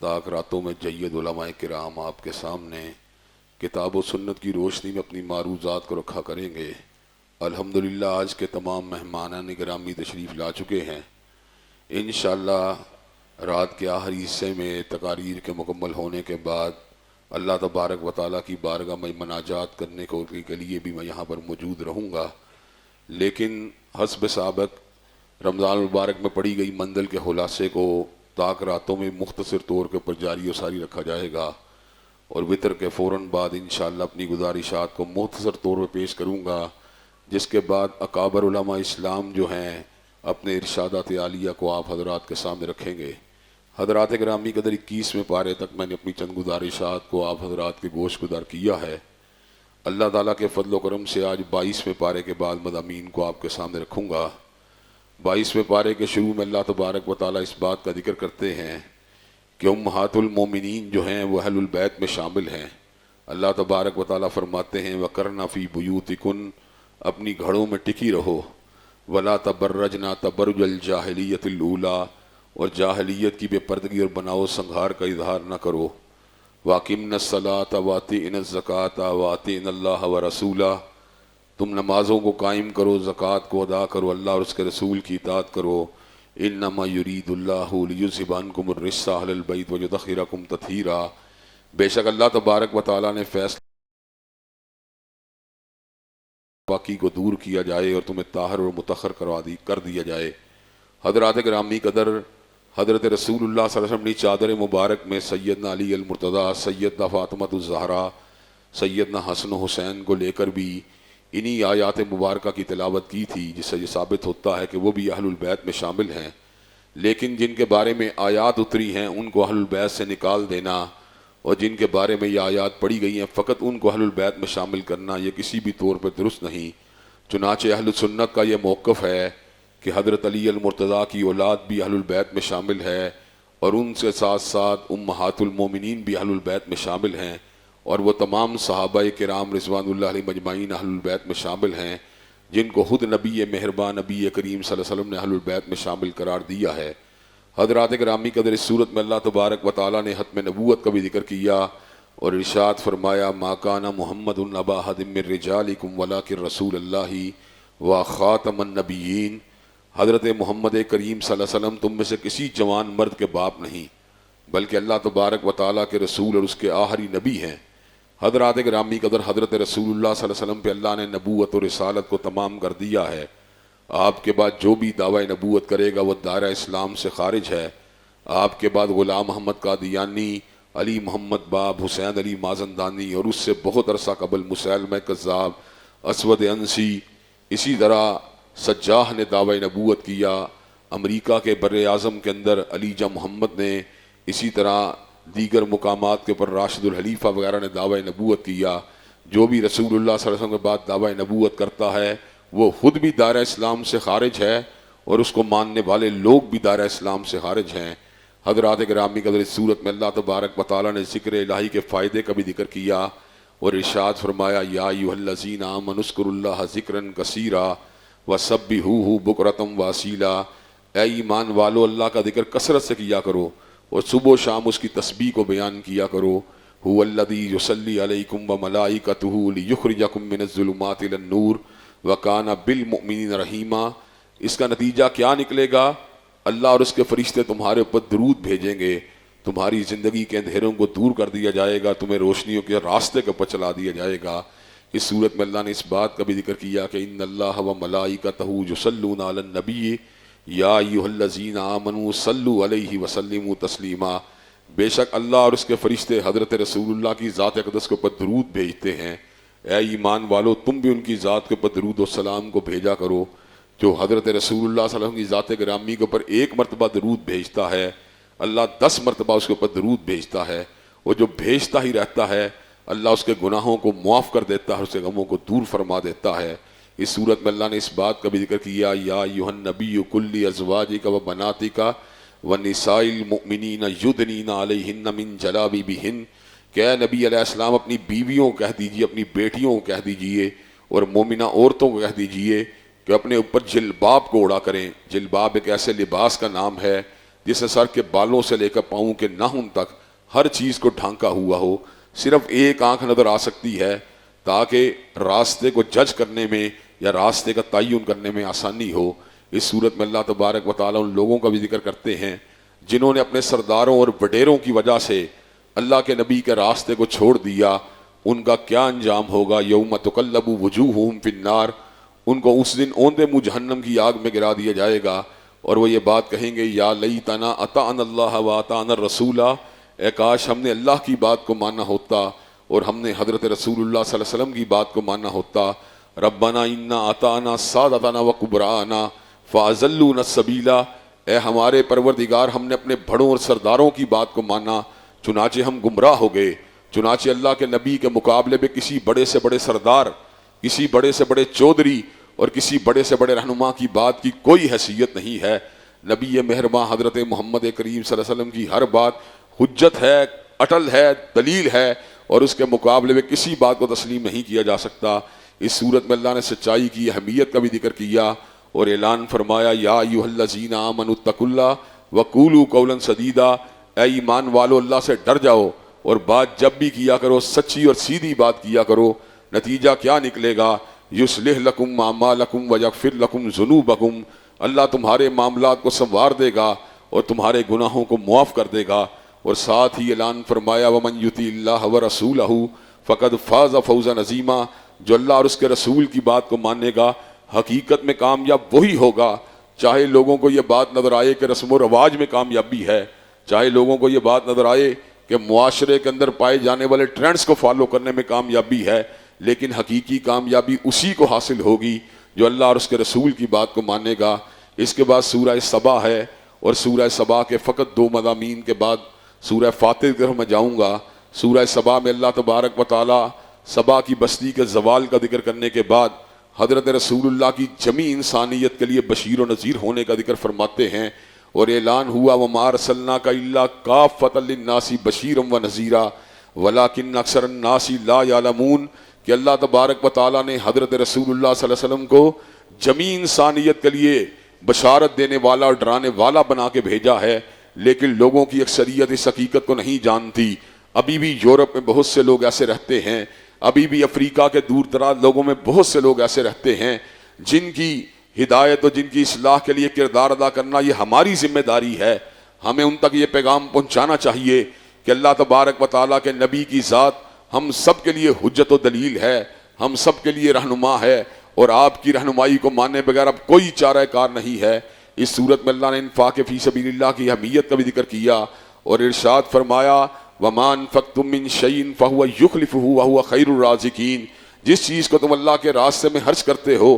تاک راتوں میں جید علماء کرام آپ کے سامنے کتاب و سنت کی روشنی میں اپنی معروضات کو رکھا کریں گے۔ الحمدللہ آج کے تمام مہمانان گرامی تشریف لا چکے ہیں۔ انشاءاللہ رات کے آخری حصے میں تقاریر کے مکمل ہونے کے بعد اللہ تبارک و تعالیٰ کی بارگاہ میں مناجات کرنے کے لیے بھی میں یہاں پر موجود رہوں گا، لیکن حسب سابق رمضان المبارک میں پڑھی گئی منزل کے خلاصے کو تاک راتوں میں مختصر طور کے پر جاری و ساری رکھا جائے گا، اور وطر کے فوراً بعد انشاءاللہ اپنی گزارشات کو مختصر طور پہ پیش کروں گا، جس کے بعد اکابر علماء اسلام جو ہیں اپنے ارشادات عالیہ کو آپ حضرات کے سامنے رکھیں گے۔ حضرات گرامی قدر 21ویں پارے تک میں نے اپنی چند گزارشات کو آپ حضرات کے گوش گزار کیا ہے۔ اللہ تعالیٰ کے فضل و کرم سے آج 22ویں پارے کے بعد مضامین کو آپ کے سامنے رکھوں گا۔ 22ویں پارے کے شروع میں اللہ تبارک و تعالیٰ اس بات کا ذکر کرتے ہیں کہ امہات المومنین جو ہیں وہ اہل البیت میں شامل ہیں۔ اللہ تبارک و تعالیٰ فرماتے ہیں وَقَرْنَ فِي بُيُوتِكُنْ، اپنی گھروں میں ٹکی رہو، وَلَا تَبَرَّجْنَا تَبَرُّجَ الْجَاهِلِيَّةِ الْأُولَىٰ، اور جاہلیت کی بے پردگی اور بناؤ سنگھار کا اظہار نہ کرو، وَأَقِمْنَا الصَّلَاةَ وَآتِينَا الزَّكَاةَ وَأَطِيعْنَا اللَّهَ وَرَسُولَهُ، تم نمازوں کو قائم کرو، زکوٰۃ کو ادا کرو، اللہ اور اس کے رسول کی اطاعت کرو۔ انما یرید اللہ لیذھب عنکم الرجس اہل البیت ویطہرکم تطہیرا، بے شک اللہ تبارک و تعالیٰ نے فیصلہ پاکی کو دور کیا جائے اور تمہیں طاہر اور مطہر کر دیا جائے۔ حضرات گرامی قدر، حضرت رسول اللہ صلی اللہ علیہ وسلم نے چادر مبارک میں سیدنا علی المرتضیٰ، سیدنا فاطمہ الزہرا، سیدنا حسن و حسین کو لے کر بھی انہی آیات مبارکہ کی تلاوت کی تھی، جس سے یہ ثابت ہوتا ہے کہ وہ بھی اہل البیت میں شامل ہیں، لیکن جن کے بارے میں آیات اتری ہیں ان کو اہل البیت سے نکال دینا، اور جن کے بارے میں یہ آیات پڑھی گئی ہیں فقط ان کو اہل البیت میں شامل کرنا، یہ کسی بھی طور پر درست نہیں۔ چنانچہ اہل سنت کا یہ موقف ہے کہ حضرت علی المرتضیٰ کی اولاد بھی اہل البیت میں شامل ہے، اور ان سے ساتھ ساتھ امہات المومنین بھی اہل البیت میں شامل ہیں، اور وہ تمام صحابہ کرام رضوان اللہ علیہ مجمعین اہل البیت میں شامل ہیں، جن کو خود نبی مہربان نبی کریم صلی اللہ علیہ وسلم نے اہل البیت میں شامل قرار دیا ہے۔ حضرات گرامی قدر، اس صورت میں اللہ تبارک و تعالیٰ نے ختم نبوت کا بھی ذکر کیا اور ارشاد فرمایا ما کان محمد ابا احد من رجالکم ولکن رسول اللہ و خاتم النبیین، حضرت محمد کریم صلی اللہ علیہ وسلم تم میں سے کسی جوان مرد کے باپ نہیں، بلکہ اللہ تبارک و تعالیٰ کے رسول اور اس کے آخری نبی ہیں۔ حضرات گرامی قدر، حضرت رسول اللہ صلی اللہ علیہ وسلم پہ اللہ نے نبوت اور رسالت کو تمام کر دیا ہے۔ آپ کے بعد جو بھی دعوی نبوت کرے گا وہ دائرہ اسلام سے خارج ہے۔ آپ کے بعد غلام محمد قادیانی، علی محمد باب، حسین علی مازندانی، اور اس سے بہت عرصہ قبل مسیلمہ کذاب، اسود انسی، اسی طرح سجاح نے دعوی نبوت کیا۔ امریکہ کے بر اعظم کے اندر علی جاں محمد نے، اسی طرح دیگر مقامات کے اوپر راشد الخلیفہ وغیرہ نے دعوی نبوت کیا۔ جو بھی رسول اللہ صلی اللہ علیہ وسلم کے بعد دعوی نبوت کرتا ہے وہ خود بھی دائرہ اسلام سے خارج ہے، اور اس کو ماننے والے لوگ بھی دائرہ اسلام سے خارج ہیں۔ حضرات گرامی قدر، اس صورت میں اللہ تبارک و تعالیٰ نے ذکر الہی کے فائدے کا بھی ذکر کیا اور ارشاد فرمایا یا ایھا الذین آمنوا اذکروا اللہ ذکرا کثیرا وسبحوہ بکرۃ واصیلا، اے ایمان والو اللہ کا ذکر کثرت سے کیا کرو اور صبح و شام اس کی تسبیح کو بیان کیا کرو۔ هو الذی یصلی علیکم وملائکتہ لیخرجکم من الظلمات الی النور وَكَانَ بِالْمُؤْمِنِينَ رَحِيمًا۔ اس کا نتیجہ کیا نکلے گا؟ اللہ اور اس کے فرشتے تمہارے اوپر درود بھیجیں گے، تمہاری زندگی کے اندھیروں کو دور کر دیا جائے گا، تمہیں روشنیوں کے راستے کے اوپر چلا دیا جائے گا۔ اس صورت میں اللہ نے اس بات کا بھی ذکر کیا کہ ان اللہ وملائکتہ یصلون علی النبی یا ایھا الذین آمنوا صلوا علیہ وسلموا تسلیما، بے شک اللہ اور اس کے فرشتے حضرت رسول اللہ کی ذات اقدس کے اوپر درود بھیجتے ہیں۔ اے ایمان والو تم بھی ان کی ذات کے اوپر درود و سلام کو بھیجا کرو۔ جو حضرت رسول اللہ صلی اللہ علیہ وسلم کی ذات گرامی کے اوپر ایک مرتبہ درود بھیجتا ہے، اللہ 10 مرتبہ اس کے اوپر درود بھیجتا ہے، وہ جو بھیجتا ہی رہتا ہے اللہ اس کے گناہوں کو معاف کر دیتا ہے، اس کے غموں کو دور فرما دیتا ہے۔ اس صورت میں اللہ نے اس بات کا بھی ذکر کیا یا ایھا النبی قل لازواجک وبناتک ونساء المؤمنین یدنین علیہن من جلابیبہن، کہ اے نبی علیہ السلام اپنی بیویوں کو کہہ دیجئے، اپنی بیٹیوں کو کہہ دیجئے اور مومنہ عورتوں کو کہہ دیجئے کہ اپنے اوپر جلباب کو اڑا کریں۔ جلباب ایک ایسے لباس کا نام ہے جس نے سر کے بالوں سے لے کر پاؤں کے ناخن تک ہر چیز کو ڈھانکا ہوا ہو. صرف ایک آنکھ نظر آ سکتی ہے تاکہ راستے کو جج کرنے میں یا راستے کا تعین کرنے میں آسانی ہو. اس صورت میں اللہ تبارک و تعالیٰ ان لوگوں کا بھی ذکر کرتے ہیں جنہوں نے اپنے سرداروں اور وڈیروں کی وجہ سے اللہ کے نبی کے راستے کو چھوڑ دیا. ان کا کیا انجام ہوگا؟ یوم تقلب وجوہہم فی النار، ان کو اس دن اوندے منہ جہنم کی آگ میں گرا دیا جائے گا اور وہ یہ بات کہیں گے یا لیتنا اطعنا اللہ و اطعنا الرسول، اے کاش ہم نے اللہ کی بات کو مانا ہوتا اور ہم نے حضرت رسول اللہ صلی اللہ علیہ وسلم کی بات کو مانا ہوتا. ربنا انا اطعنا سادتنا و کبراءنا فاضلونا السبیل، اے ہمارے پروردگار ہم نے اپنے بڑوں اور سرداروں کی بات کو مانا چنانچہ ہم گمراہ ہو گئے. چنانچہ اللہ کے نبی کے مقابلے میں کسی بڑے سے بڑے سردار، کسی بڑے سے بڑے چودھری اور کسی بڑے سے بڑے رہنما کی بات کی کوئی حیثیت نہیں ہے. نبی مہرباں حضرت محمد کریم صلی اللہ علیہ وسلم کی ہر بات حجت ہے، اٹل ہے، دلیل ہے اور اس کے مقابلے میں کسی بات کو تسلیم نہیں کیا جا سکتا. اس صورت میں اللہ نے سچائی کی اہمیت کا بھی ذکر کیا اور اعلان فرمایا یا ایھا الذین آمنوا اتقوا اللہ وقولوا قولا سدیدا، اے ایمان والو اللہ سے ڈر جاؤ اور بات جب بھی کیا کرو سچی اور سیدھی بات کیا کرو. نتیجہ کیا نکلے گا؟ یصلح لکم اعمالکم ویغفر لکم ذنوبکم، اللہ تمہارے معاملات کو سنوار دے گا اور تمہارے گناہوں کو معاف کر دے گا. اور ساتھ ہی اعلان فرمایا ومن یطع اللہ ورسولہ فقد فاز فوزا عظیما، جو اللہ اور اس کے رسول کی بات کو مانے گا حقیقت میں کامیاب وہی ہوگا. چاہے لوگوں کو یہ بات نظر آئے کہ رسم و رواج میں کامیابی ہے، چاہے لوگوں کو یہ بات نظر آئے کہ معاشرے کے اندر پائے جانے والے ٹرینڈز کو فالو کرنے میں کامیابی ہے، لیکن حقیقی کامیابی اسی کو حاصل ہوگی جو اللہ اور اس کے رسول کی بات کو مانے گا. اس کے بعد سورہ سبا ہے اور سورہ سبا کے فقط 2 مضامین کے بعد سورہ فاتر کی طرف میں جاؤں گا. سورہ سبا میں اللہ تبارک و تعالی سبا کی بستی کے زوال کا ذکر کرنے کے بعد حضرت رسول اللہ کی جمی انسانیت کے لیے بشیر و نذیر ہونے کا ذکر فرماتے ہیں اور اعلان ہوا وما ارسلناک الا کافۃ للناس بشیرا و نذیرا ولکن اکثر الناس لا یعلمون، کہ اللہ تبارک و تعالیٰ نے حضرت رسول اللہ صلی اللہ علیہ وسلم کو جمی انسانیت کے لیے بشارت دینے والا اور ڈرانے والا بنا کے بھیجا ہے، لیکن لوگوں کی اکثریت اس حقیقت کو نہیں جانتی. ابھی بھی یورپ میں بہت سے لوگ ایسے رہتے ہیں، ابھی بھی افریقہ کے دور دراز لوگوں میں بہت سے لوگ ایسے رہتے ہیں جن کی ہدایت اور جن کی اصلاح کے لیے کردار ادا کرنا یہ ہماری ذمہ داری ہے. ہمیں ان تک یہ پیغام پہنچانا چاہیے کہ اللہ تبارک و تعالیٰ کے نبی کی ذات ہم سب کے لیے حجت و دلیل ہے، ہم سب کے لیے رہنما ہے اور آپ کی رہنمائی کو ماننے بغیر اب کوئی چارہ کار نہیں ہے. اس صورت میں اللہ نے انفاق فی سبیل اللہ کی اہمیت کا بھی ذکر کیا اور ارشاد فرمایا وَمَا أَنفَقْتُم مِّن شَيْءٍ فَهُوَ يُخْلِفُهُ وَهُوَ خَيْرُ الرَّازِقِينَ، جس چیز کو تم اللہ کے راستے میں خرچ کرتے ہو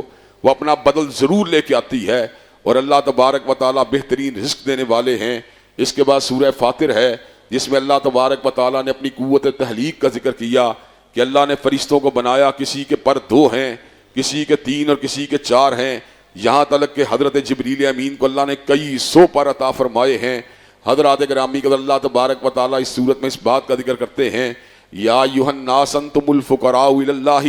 وہ اپنا بدل ضرور لے کے آتی ہے اور اللہ تبارک و تعالیٰ بہترین رزق دینے والے ہیں. اس کے بعد سورہ فاطر ہے جس میں اللہ تبارک و تعالیٰ نے اپنی قوت تحلیق کا ذکر کیا کہ اللہ نے فرشتوں کو بنایا، کسی کے پر 2 ہیں، کسی کے 3 اور کسی کے 4 ہیں، یہاں تک کہ حضرت جبریل امین کو اللہ نے کئی 100 پر عطا فرمائے ہیں. حضرات گرامی کے اللہ تبارک و تعالیٰ اس صورت میں اس بات کا ذکر کرتے ہیں یا ایھا الناس انتم الفقراء الی اللہ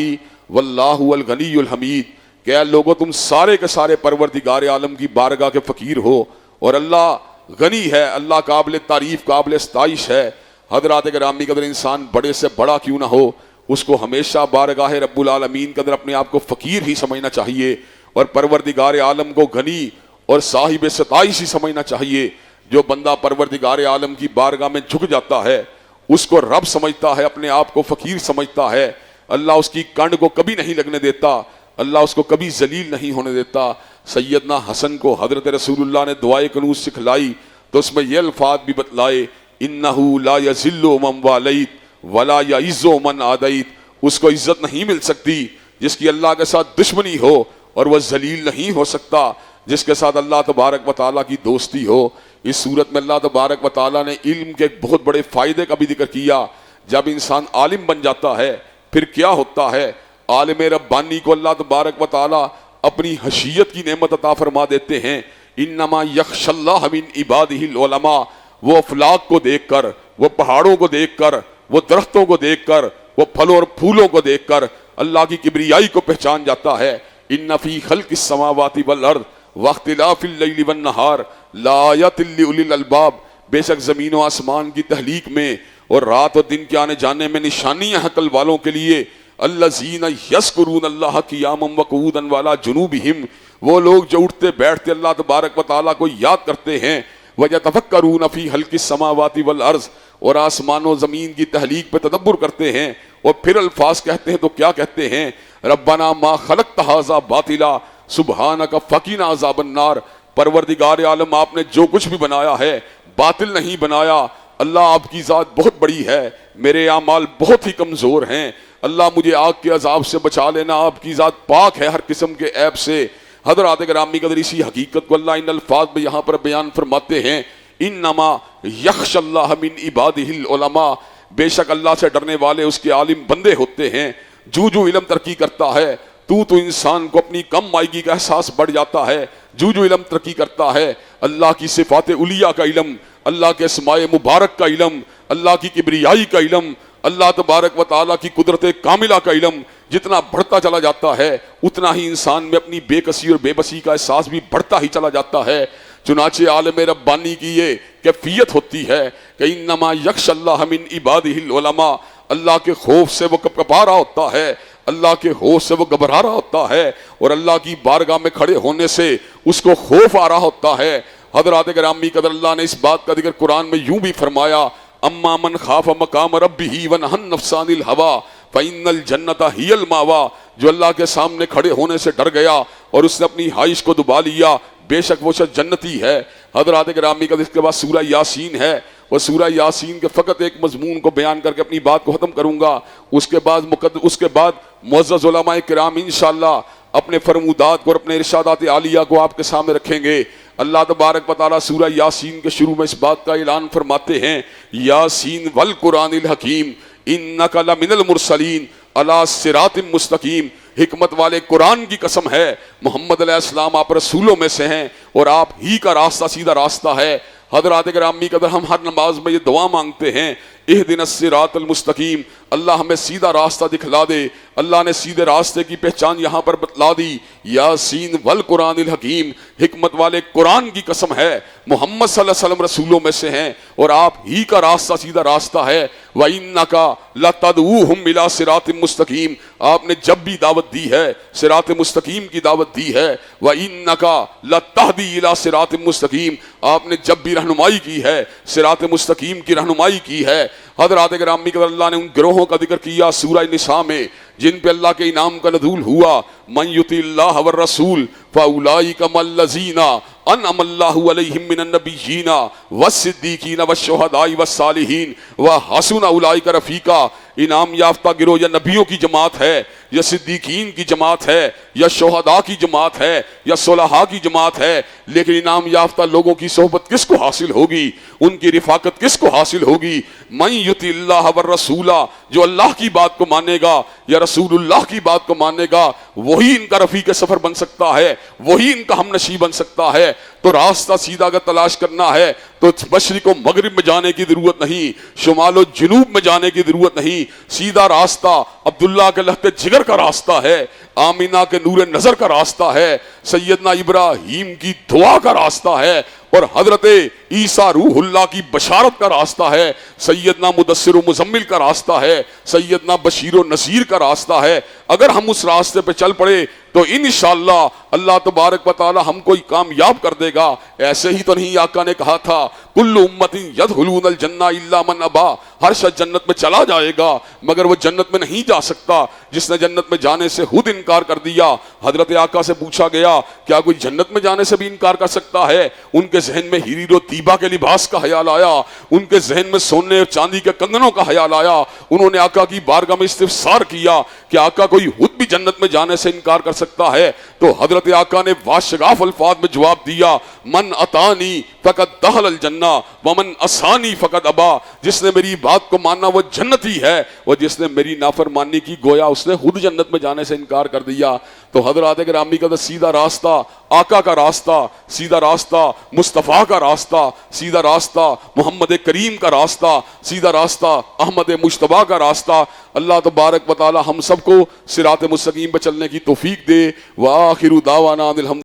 واللہ هو الغنی الحمید، کہ اے لوگوں تم سارے کے سارے پروردگار عالم کی بارگاہ کے فقیر ہو اور اللہ غنی ہے، اللہ قابل تعریف قابل ستائش ہے. حضرات گرامی کے اندر انسان بڑے سے بڑا کیوں نہ ہو اس کو ہمیشہ بارگاہ رب العالمین کے اندر اپنے آپ کو فقیر ہی سمجھنا چاہیے اور پروردگار عالم کو غنی اور صاحب ستائش ہی سمجھنا چاہیے. جو بندہ پروردگار عالم کی بارگاہ میں جھک جاتا ہے اس کو رب سمجھتا ہے، اپنے آپ کو فقیر سمجھتا ہے، اللہ اس کی کنڈ کو کبھی نہیں لگنے دیتا، اللہ اس کو کبھی ذلیل نہیں ہونے دیتا. سیدنا حسن کو حضرت رسول اللہ نے دعائے کنوز سکھلائی تو اس میں یہ الفاظ بھی بتلائے انہو لا یذل من والیت ولا یعز من عادیت، اس کو عزت نہیں مل سکتی جس کی اللہ کے ساتھ دشمنی ہو اور وہ ذلیل نہیں ہو سکتا جس کے ساتھ اللہ تبارک و تعالیٰ کی دوستی ہو. اس صورت میں اللہ تبارک و تعالیٰ نے علم کے ایک بہت بڑے فائدے کا بھی ذکر کیا. جب انسان عالم بن جاتا ہے پھر کیا ہوتا ہے؟ عالم ربانی کو اللہ تبارک و تعالیٰ اپنی حشیت کی نعمت عطا فرما دیتے ہیں. انما یخش اللہ من عبادہ العلماء، وہ افلاک کو دیکھ کر، وہ پہاڑوں کو دیکھ کر، وہ درختوں کو دیکھ کر، وہ پھلوں اور پھولوں کو دیکھ کر اللہ کی کبریائی کو پہچان جاتا ہے. ان فی خلق السماوات والارض واختلاف اللیل والنہار لآیات لأولی الالباب، بے شک زمین و آسمان کی تخلیق میں اور رات اور دن کے آنے جانے میں نشانیاں عقل والوں کے لیے۔ الذین یذکرون اللہ قیاما وقعودا وعلی جنوبہم، وہ لوگ جو اٹھتے بیٹھتے اللہ تبارک و تعالیٰ کو یاد کرتے ہیں۔ وَيَتَفَكَّرُونَ فِي خَلْقِ السَّمَاوَاتِ وَالْأَرْضِ، اور آسمان و زمین کی تخلیق پہ تدبر کرتے ہیں، اور پھر الفاظ کہتے ہیں تو کیا کہتے ہیں؟ ربنا ما خلقت ھذا باطلا سبحانک فقنا عذاب النار، پروردگار عالم آپ نے جو کچھ بھی بنایا ہے باطل نہیں بنایا، اللہ آپ کی ذات بہت بڑی ہے، میرے اعمال بہت ہی کمزور ہیں، اللہ مجھے آگ کے عذاب سے بچا لینا، آپ کی ذات پاک ہے ہر قسم کے عیب سے۔ حضرات گرامی قدر اسی حقیقت کو اللہ ان الفاظ میں یہاں پر بیان فرماتے ہیں، انما یخشی اللہ من عبادہ العلماء، بے شک اللہ سے ڈرنے والے اس کے عالم بندے ہوتے ہیں۔ جو علم ترقی کرتا ہے تو انسان کو اپنی کم مائگی کا احساس بڑھ جاتا ہے، جو علم ترقی کرتا ہے اللہ کی صفات علیہ کا علم، اللہ کے اسماء مبارک کا علم، اللہ کی کبریائی کا علم، اللہ تبارک و تعالیٰ کی قدرت کاملہ کا علم جتنا بڑھتا چلا جاتا ہے اتنا ہی انسان میں اپنی بے کسی اور بے بسی کا احساس بھی بڑھتا ہی چلا جاتا ہے۔ چنانچہ عالم ربانی کی یہ کیفیت ہوتی ہے کہ انما یخشی اللہ من عبادہ العلماء، اللہ کے خوف سے وہ کپکپا رہا ہوتا ہے، اللہ کے خوف سے وہ گھبرا رہا ہوتا ہے، اور اللہ کی بارگاہ میں کھڑے ہونے سے اس کو خوف آ رہا ہوتا ہے۔ حضرات گرامی قدر اللہ نے اس بات کا ذکر قرآن میں یوں بھی فرمایا، اما من خاف مقام ربہ ونہى النفس عن الہویٰ فإن الجنۃ ہی المأویٰ، جو اللہ کے سامنے کھڑے ہونے سے ڈر گیا اور اس نے اپنی خواہش کو دبا لیا، بے شک وہ شخص جنتی ہے۔ حضرات گرامی قدر اس کے بعد سورہ یاسین ہے، وہ سورہ یاسین کے فقط ایک مضمون کو بیان کر کے اپنی بات کو ختم کروں گا، اس کے بعد معزز علماء کرام انشاءاللہ اپنے فرمودات کو اور اپنے ارشادات عالیہ کو آپ کے سامنے رکھیں گے۔ اللہ تبارک و تعالیٰ سورہ یاسین کے شروع میں اس بات کا اعلان فرماتے ہیں، یاسین والقرآن الحکیم انک لمن المرسلین علی صراط مستقیم، حکمت والے قرآن کی قسم ہے، محمد علیہ السلام آپ رسولوں میں سے ہیں اور آپ ہی کا راستہ سیدھا راستہ ہے۔ حضرات گرامی قدر ہم ہر نماز میں یہ دعا مانگتے ہیں، اہدنا الصراط المستقیم، اللہ ہمیں سیدھا راستہ دکھلا دے۔ اللہ نے سیدھے راستے کی پہچان یہاں پر بتلا دی، یاسین والقرآن الحکیم، حکمت والے قرآن کی قسم ہے، محمد صلی اللہ علیہ وسلم رسولوں میں سے ہیں اور آپ ہی کا راستہ سیدھا راستہ ہے۔ وَإِنَّكَ لَتَدْعُوهُمْ إِلَىٰ صِرَاطٍ مُسْتَقِيمٍ، آپ نے جب بھی دعوت دی ہے صراط مستقیم کی دعوت دی ہے۔ وَإِنَّكَ لَتَهْدِي إِلَىٰ صِرَاطٍ مُسْتَقِيمٍ، آپ نے جب بھی رہنمائی کی ہے صراط مستقیم کی رہنمائی کی ہے۔ حضرات گرامی قدر اللہ نے ان گروہوں کا ذکر کیا سورہ نساء میں جن پہ اللہ کے انعام کا نزول ہوا، من یطع اللہ والرسول فاولئک مع الذین انعم اللہ علیہم من النبیین والصدیقین والشہداء والصالحین وحسن اولئک رفیقا۔ انعام یافتہ گروہ یا نبیوں کی جماعت ہے، یا صدیقین کی جماعت ہے، یا شہداء کی جماعت ہے، یا صلحاء کی جماعت ہے، لیکن انعام یافتہ لوگوں کی صحبت کس کو حاصل ہوگی، ان کی رفاقت کس کو حاصل ہوگی؟ من یطع اللہ والرسول، جو اللہ کی بات کو مانے گا یا رسول اللہ کی بات کو مانے گا وہی ان کا رفیق سفر بن سکتا ہے، وہی ان کا ہم نشیں بن سکتا ہے۔ تو راستہ سیدھا اگر تلاش کرنا ہے تو مشرق و مغرب میں جانے کی ضرورت نہیں، شمال و جنوب میں جانے کی ضرورت نہیں، سیدھا راستہ عبداللہ کے لہتے جگر کا راستہ ہے، آمینہ کے نور نظر کا راستہ ہے، سیدنا ابراہیم کی دعا کا راستہ ہے، اور حضرت عیسیٰ روح اللہ کی بشارت کا راستہ ہے، سیدنا مدثر و مزمل کا راستہ ہے، سیدنا بشیر و نذیر کا راستہ ہے۔ اگر ہم اس راستے پہ چل پڑے تو انشاءاللہ اللہ تبارک و تعالی ہم کو کامیاب کر دے گا۔ ایسے ہی تو نہیں آقا نے کہا تھا کل امت یدخلون الجنہ الا من ابا، ہر شخص جنت میں چلا جائے گا مگر وہ جنت میں نہیں جا سکتا جس نے جنت میں جانے سے خود انکار کر دیا۔ حضرت آقا سے پوچھا گیا کیا کوئی جنت میں جانے سے بھی انکار کر سکتا ہے؟ ان کے ذہن میں حریر و طیبہ کے لباس کا خیال آیا، ان کے ذہن میں سونے اور چاندی کے کنگنوں کا خیال آیا۔ انہوں نے آقا کی بارگاہ میں استفسار کیا کہ آقا کوئی خود بھی جنت میں جانے سے انکار کر سکتا ہے؟ تو حضرت آقا نے واشگاف الفاظ میں جواب دیا، من اتانی فقد دخل الجنہ ومن عصانی فقد ابا، جس نے میری بات کو ماننا وہ جنتی ہے، اور جس نے میری نافرمانی کی گویا اس نے خود جنت میں جانے سے انکار کر دیا۔ تو حضرات گرامی کا سیدھا راستہ آقا کا راستہ، سیدھا راستہ مصطفیٰ کا راستہ، سیدھا راستہ محمد کریم کا راستہ، سیدھا راستہ احمد مجتبیٰ کا راستہ۔ اللہ تبارک و تعالی ہم سب کو صراط مستقیم پہ چلنے کی توفیق دے۔ وآخر دعوانا الحمد